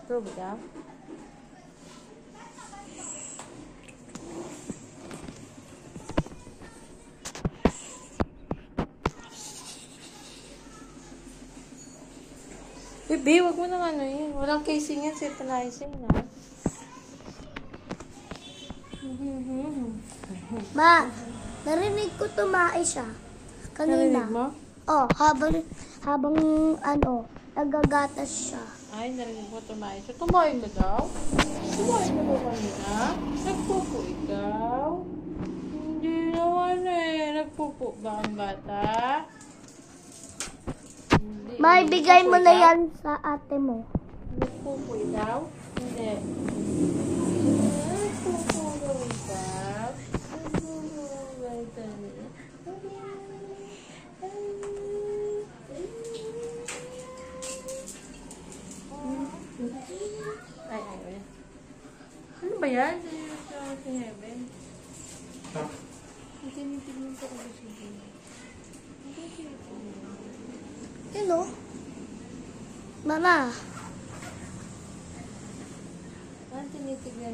True ba daw? Bebe, wag mo nang ano yun. Walang casing yan, synchronizing na. Ma, narinig ko tumae siya. Kanina. Narinig mo? Oh, habang nagagatas siya. Ay, narinig mo tumayo. So, tumayo ba daw? Tumayo na ba kanina? Nagpupo ikaw? Hindi naman eh. Nagpupo ba ang bata? Hindi. May bigay mo Nagpupo na ikaw? yan sa ate mo. Nagpupo ikaw? Hindi. Nagpupo daw ikaw? Nagpupo ba ikaw? Ay. Ano ba yan? Sa heaven? Ang tinitignan ko ako sa heaven. Yun o. Mama. Ang tinitignan